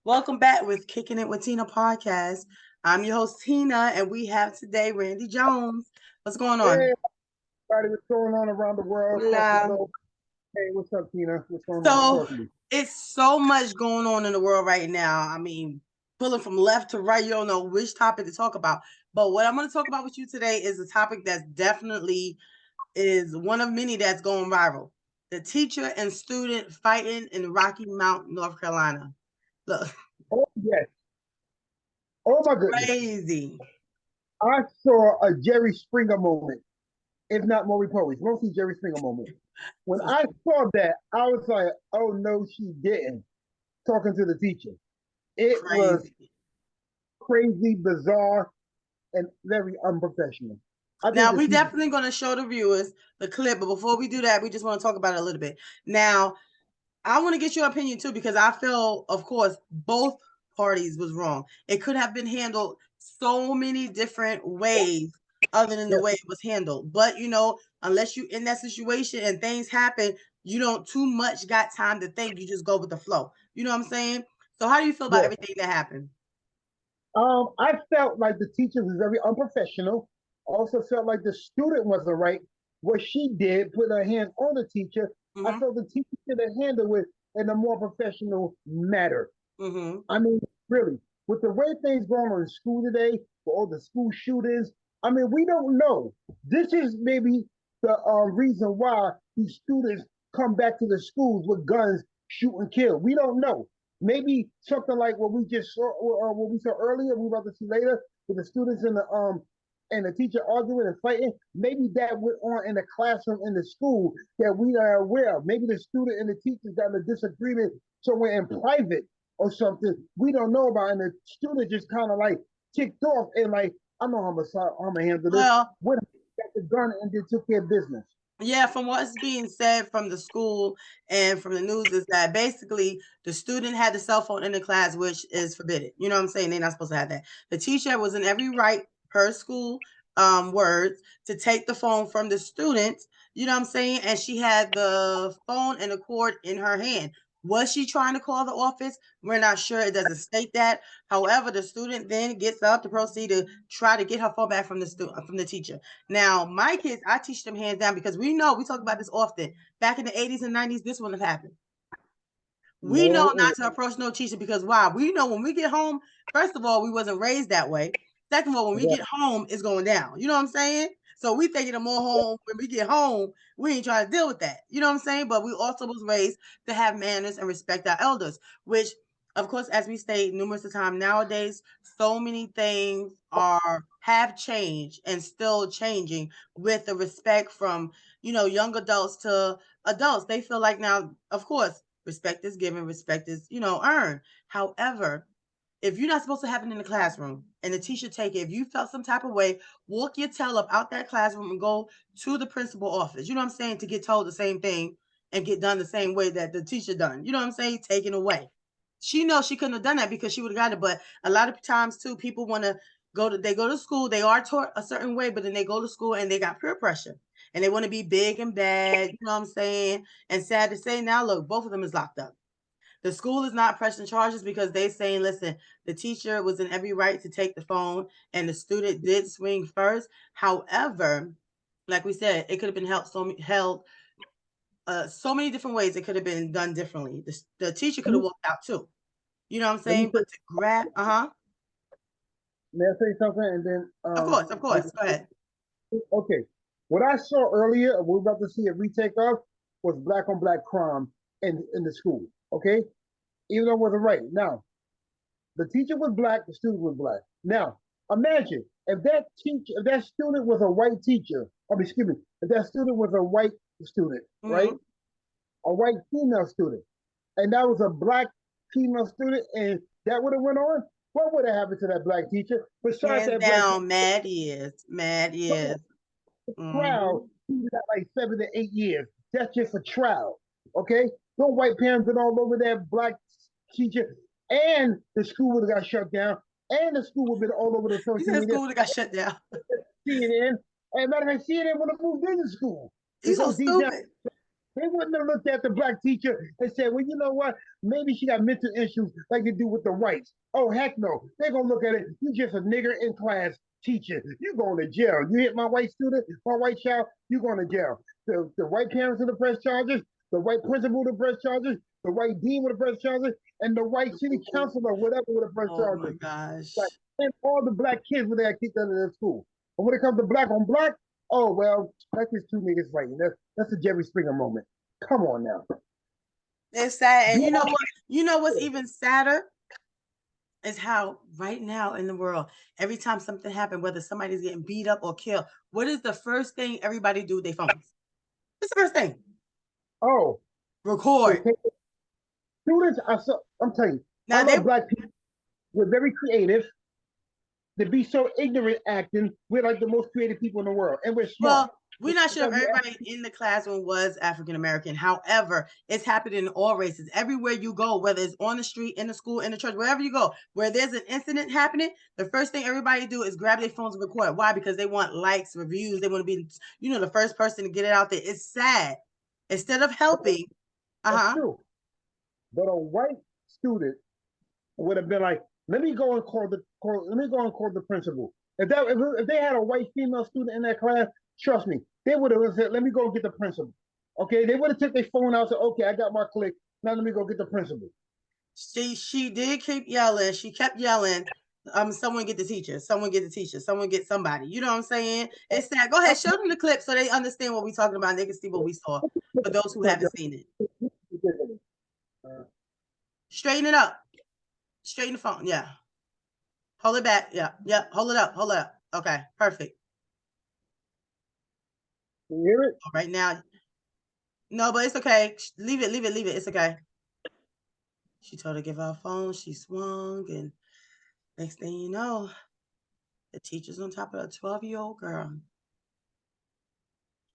Welcome back with Kicking It with Tina podcast. I'm your host Tina, and we have today Randy Jones. What's going on? Hey, everybody, what's going on around the world, across the Hola. globe? Hey, what's up, Tina? What's going on? So Talk to me. it's so much going on in the world right now. I mean, pulling from left to right, you don't know which topic to talk about. But what I'm going to talk about with you today is a topic that's definitely is one of many that's going viral. The teacher and student fighting in Rocky Mount, North Carolina. Look, Oh, yes. Oh, my goodness. crazy. I saw a Jerry Springer moment, if not Maury Povich, mostly Jerry Springer moment. When I saw that, I was like, oh, no, she didn't. Talking to the teacher. It was Crazy. crazy, bizarre, and very unprofessional. I think Now the we teacher, definitely going to show the viewers the clip, but before we do that, we just want to talk about it a little bit. Now, I want to get your opinion too because I feel, of course, both parties was wrong. It could have been handled so many different ways other than the yes, way it was handled. But unless you in that situation and things happen, you don't too much got time to think. You just go with the flow. You know what I'm saying? So how do you feel about yes. everything that happened? I felt like the teacher was very unprofessional. Also felt like the student wasn't right. What she did, put her hand on the teacher. I Mm-hmm. felt the teacher should have handled it in a more professional manner. Mm-hmm. I mean, really, with the way things going on in school today, with all the school shootings, I mean, we don't know. This is maybe the reason why these students come back to the schools with guns, shoot and kill. We don't know. Maybe something like what we just saw, what we saw earlier, we about to see later, with the students and the teacher arguing and fighting. Maybe that went on in the classroom in the school that we are aware of. Maybe the student and the teachers got in a disagreement somewhere in private or something we don't know about, and the student just kind of like ticked off and like, I know I'm gonna handle this. Well, What got the gun and then took care of business. yeah, from what's being said from the school and from the news is that basically the student had the cell phone in the class, which is forbidden. You know what I'm saying? They're not supposed to have that. The teacher was in every right, per school words, to take the phone from the student. You know what I'm saying? And she had the phone and the cord in her hand. Was she trying to call the office? We're not sure. It doesn't state that. However, the student then gets up to proceed to try to get her phone back from the from the teacher. Now, my kids, I teach them hands down because we know we talk about this often. Back in the 80s and 90s, this wouldn't have happened. We know No, not to approach no teacher because why? We know when we get home, first of all, we wasn't raised that way. Second of all, when we right, get home, it's going down. You know what I'm saying? So we thinking of more home when we get home, we ain't trying to deal with that. You know what I'm saying? But we also was raised to have manners and respect our elders, which of course, as we state numerous of times nowadays, so many things are have changed and still changing with the respect from young adults to adults. They feel like now, of course, respect is given, respect is, earned. However, if you're not supposed to have it in the classroom and the teacher take it, if you felt some type of way, walk your tail up out that classroom and go to the principal office. You know what I'm saying? To get told the same thing and get done the same way that the teacher done. You know what I'm saying? Taken away. She knows she couldn't have done that because she would have got it. But a lot of times too, people want to go to school, they are taught a certain way, but then they go to school and they got peer pressure. And they want to be big and bad, you know what I'm saying? And sad to say now, look, both of them is locked up. The school is not pressing charges because they saying, listen, the teacher was in every right to take the phone and the student did swing first. However, like we said, it could have been held so many different ways. It could have been done differently. The teacher could let have me, walked out too. You know what I'm let me saying? say, But to grab, may I say something and then of I course, go ahead. okay. What I saw earlier, we're about to see a retake of, was black on black crime in the school. Okay, even though it wasn't right. Now, the teacher was black, the student was black. Now, imagine if that student was a white teacher, I mean, excuse me, if that student was a white student, right? Mm-hmm. A white female student, and that was a black female student, and that would have went on. What would have happened to that black teacher? Besides Hands that black down, mad is, mad is. trial, Mm-hmm. he got like 7 to 8 years. That's just a trial. Okay? No white parents been all over that black teacher. And the school would have got shut down. And the school would have been all over the He social said media. school that got shut down. CNN. And matter of fact, CNN would have moved into school. It He's so goes deep down. stupid. They wouldn't have looked at the black teacher and said, well, you know what? Maybe she got mental issues like they do with the whites. Oh, heck no. They're going to look at it. You just a nigger in class teaching. You going to jail. You hit my white student, my white child, you going to jail. The white parents will press charges, the white principal will press charges, the white dean will press charges, and the white city councilor, whatever, will press Oh my charges. Like, gosh. and all the black kids would have kicked out of their school. But when it comes to black on black, oh, well, that's just two niggas fighting. That's a Jerry Springer moment. Come on now. It's sad. And you know what? You know what's even sadder is how right now in the world, every time something happens, whether somebody's getting beat up or killed, what is the first thing everybody do with their phones? What's the first thing? Oh, they Record. take students. I'm telling you, I Now they love black people. We're very creative. To be so ignorant acting, we're like the most creative people in the world, and we're smart. well, we're not sure if everybody in the classroom was African American. However, it's happening in all races. Everywhere you go, whether it's on the street, in the school, in the church, wherever you go, where there's an incident happening, the first thing everybody do is grab their phones and record. Why? Because they want likes, reviews. They want to be, the first person to get it out there. It's sad. Instead of helping, That's true. But a white student would have been like, let me go and call the principal. If they had a white female student in that class, trust me, they would have said, let me go get the principal. Okay, they would have took their phone out and said, okay, I got my click. Now let me go get the principal. she did keep yelling. She kept yelling. Someone get the teacher. Someone get the teacher. Someone get somebody. You know what I'm saying? It's sad. Go ahead, show them the clip so they understand what we're talking about. And they can see what we saw. For those who haven't seen it, straighten it up. Straighten the phone. Yeah. Hold it back. Yeah. Yeah. Hold it up. Hold it up. Okay. Perfect. Can you hear it? Right now. No, but it's okay. Leave it. Leave it. Leave it. It's okay. She told her to give her a phone. She swung, and next thing you know, the teacher's on top of a 12-year-old girl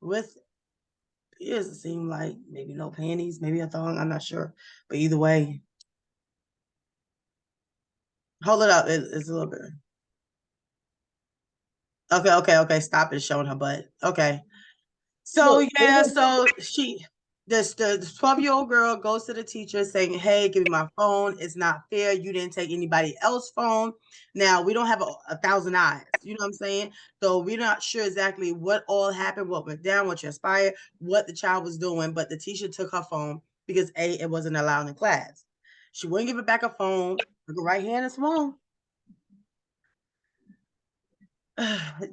with, it doesn't seem like, maybe no panties, maybe a thong. I'm not sure, but either way, hold it up. It's a little bit. Okay. Okay. Okay. Stop it. Showing her butt. Okay. So Look, yeah, so the 12-year-old girl goes to the teacher saying, "Hey, give me my phone. It's not fair. You didn't take anybody else's phone. Now we don't have a thousand eyes. You know what I'm saying? So we're not sure exactly what all happened, what went down, what transpired, what the child was doing. But the teacher took her phone because it wasn't allowed in class. She wouldn't give it back her phone. Took her right hand and swung.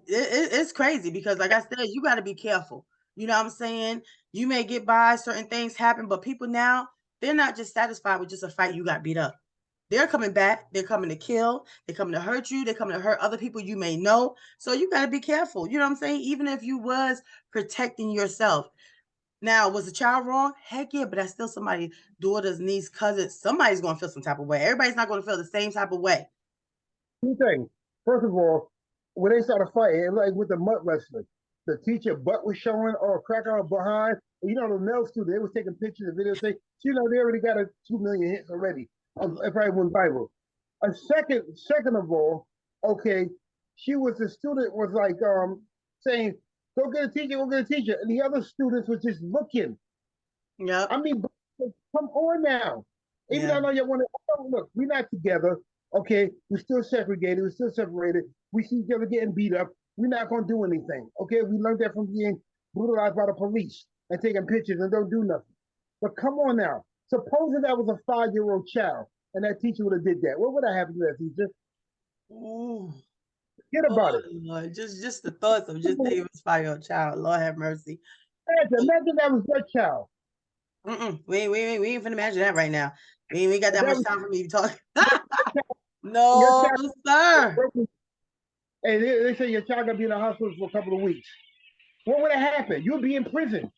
It's crazy because, like I said, you got to be careful. You know what I'm saying? You may get by, certain things happen, but people now, they're not just satisfied with just a fight. You got beat up. They're coming back. They're coming to kill. They're coming to hurt you. They're coming to hurt other people you may know. So you got to be careful. You know what I'm saying? Even if you was protecting yourself. Now, was the child wrong? Heck yeah, but that's still somebody, daughter's niece, cousin. Somebody's going to feel some type of way. Everybody's not going to feel the same type of way. Two things. First of all, when they started fighting, like with the mud wrestling, the teacher butt was showing or crack out behind. And you know, the male student, they was taking pictures and videos. Say, you know, they already got a 2 million hits already. It probably went viral. A second of all, okay, the student was like saying, go get a teacher, go get a teacher. And the other students were just looking. Yep. I mean, come on now. Even though Yeah. I know you want to look, we're not together. Okay, we're still segregated, we're still separated. We see each other getting beat up. We're not gonna do anything. Okay, we learned that from being brutalized by the police and taking pictures and don't do nothing. But come on now. Supposing that was a 5-year-old child and that teacher would have did that, what would have happened to that teacher? Ooh. Forget Oh about it. Lord, just the thoughts of just thinking it was by your child. Lord have mercy. Imagine that was your child. We ain't finna imagine that right now. We ain't got that That much was time for me to talk. your No, child. sir. And they say your child gonna be in the hospital for a couple of weeks. What would have happened? You'll be in prison.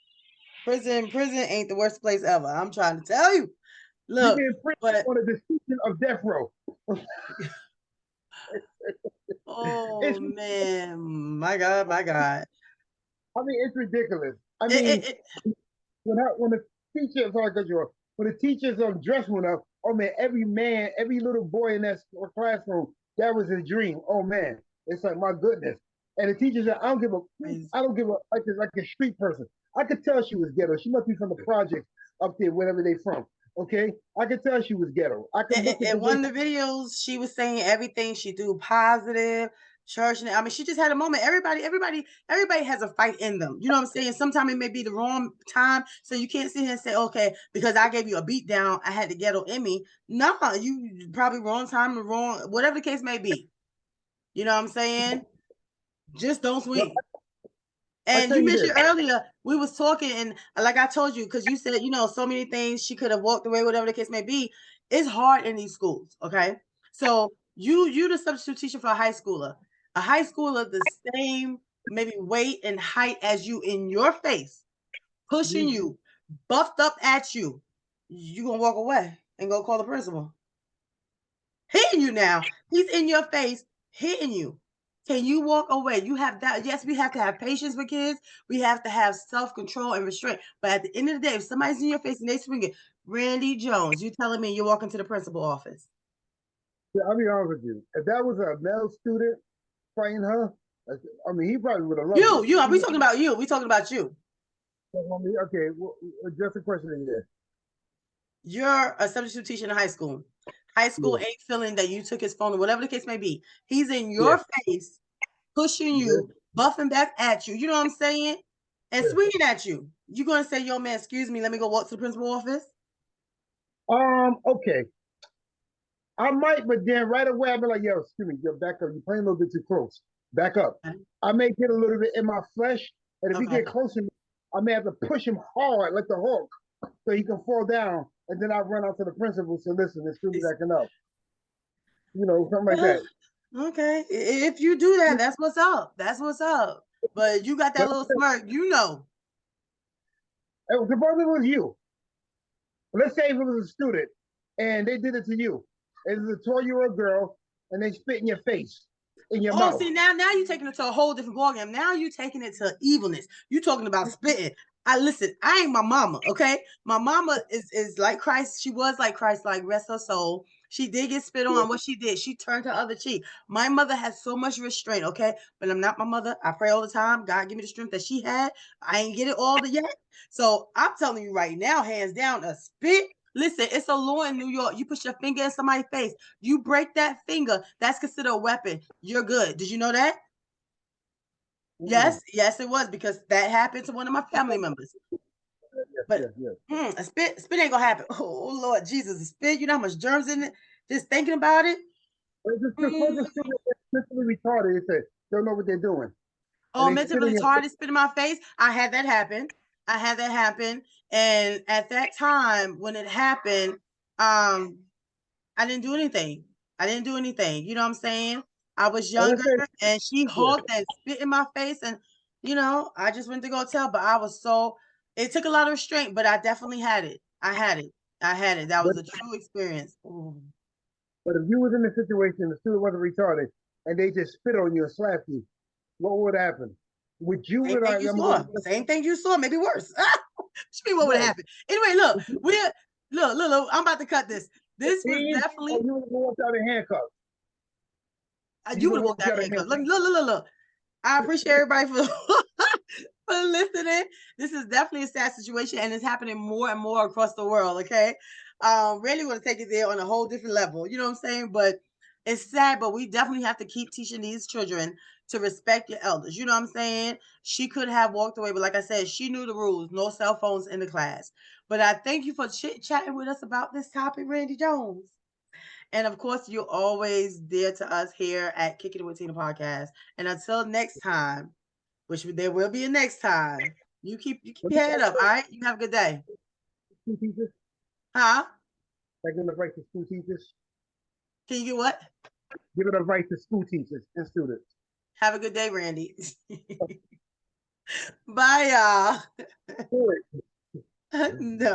Prison ain't the worst place ever. I'm trying to tell you. You'll Look, be in prison but on a decision of death row. oh It's, man, my God, my God. I mean, it's ridiculous. I It, mean, it, it, when the teacher, sorry, cut you off. When the teacher's dress went up, oh man, every man, every little boy in that classroom, that was his dream. Oh man, it's like my goodness. And the teacher said, I don't give a like a street person. I could tell she was ghetto. She must be from the projects up there, wherever they from. Okay, I could tell she was ghetto. I could look at the In way. one of the videos, she was saying everything she do positive, church. I mean, she just had a moment. Everybody has a fight in them. You know what I'm saying? Sometimes it may be the wrong time, so you can't sit here and say, okay, because I gave you a beat down, I had the ghetto in me. No, you probably wrong time, the wrong, whatever the case may be. You know what I'm saying? Just don't Well, swing. I And tell you you mentioned this. earlier, we was talking, and like I told you, because you said, so many things she could have walked away, whatever the case may be. It's hard in these schools, okay? So you the substitute teacher for a high schooler. A high schooler the same maybe weight and height as you in your face, pushing Mhm. you, buffed up at you. You gonna walk away and go call the principal. Hitting you now. He's in your face, hitting you. Can you walk away? You have that. Yes, we have to have patience with kids. We have to have self-control and restraint. But at the end of the day, if somebody's in your face and they swing it, Randy Jones, you telling me you're walking to the principal office? Yeah, I'll be honest with you. If that was a male student fighting her, I mean, he probably would have loved it. We talking about you. We talking about you. Okay, well, just a question again. You're a substitute teacher in high school. High school Yeah, ain't feeling that you took his phone or whatever the case may be. He's in yeah, your face, pushing yeah, you, buffing back at you. You know what I'm saying? And yeah. swinging at you. You gonna say, "Yo, man, excuse me, let me go walk to the principal office"? Okay. I might, but then right away I'll be like, yo, excuse me, yo, back up. You're playing a little bit too close. Back up. Okay. I may get a little bit in my flesh, and if he Okay. get close to me, I may have to push him hard like the Hulk so he can fall down, and then I run out to the principal. So listen, this student's acting up. Something like that. Okay. If you do that, that's what's up. That's what's up. But you got that But little smirk, you know. suppose it was you. Let's say if it was a student and they did it to you. It was a 12-year-old girl and they spit in your face, in your Oh, mouth. see, now you're taking it to a whole different ballgame. Now you're taking it to evilness. You talking about spitting. I listen, I ain't my mama, okay? My mama is like Christ. She was like Christ, like rest her soul. She did get spit on. What she did, she turned her other cheek. My mother has so much restraint, okay? But I'm not my mother. I pray all the time. God give me the strength that she had. I ain't get it all the yet. So I'm telling you right now, hands down, a spit. Listen, it's a law in New York. You put your finger in somebody's face, you break that finger, that's considered a weapon. You're good. Did you know that? Mm-mm. Yes, it was because that happened to one of my family members. Yes, But yes, yes. a spit ain't gonna happen. Oh Lord Jesus, a spit. You know how much germs in it? Just thinking about it. But just suppose Mm. the student is mentally retarded. They say don't know what they're doing, and Oh, they spit in mentally your retarded, spit in my face. I had that happen. And at that time when it happened, um, I didn't do anything. You know what I'm saying? I was And younger let's say, and she yeah. hulked and spit in my face. And, I just went to go tell, but it took a lot of restraint, but I definitely had it. I had it. That But was a true experience. Ooh. but if you was in a situation, the student wasn't retarded, and they just spit on you and slapped you, what would happen? Would you Same be thing like, you I'm saw. going? Same thing you saw, maybe worse. Show me what would Right. happen. Anyway, look, look, I'm about to cut this. This was Or definitely, you would walk out in handcuffs. You you would would have walked walk out out of in handcuffs. handcuffs. Look. I appreciate everybody for for listening. This is definitely a sad situation, and it's happening more and more across the world. Okay, really want to take it there on a whole different level. You know what I'm saying? But it's sad, but we definitely have to keep teaching these children to respect your elders. You know what I'm saying? She could have walked away, but like I said, she knew the rules. No cell phones in the class. But I thank you for chit chatting with us about this topic, Randy Jones. And of course, you're always dear to us here at Kicking It with Tina podcast. And until next time, which there will be a next time, you keep your head up. All right, you have a good day. School teachers, Huh? like giving advice to school teachers, Can you get what? giving advice to school teachers and students. Have a good day, Randy. Bye, y'all. Good. No.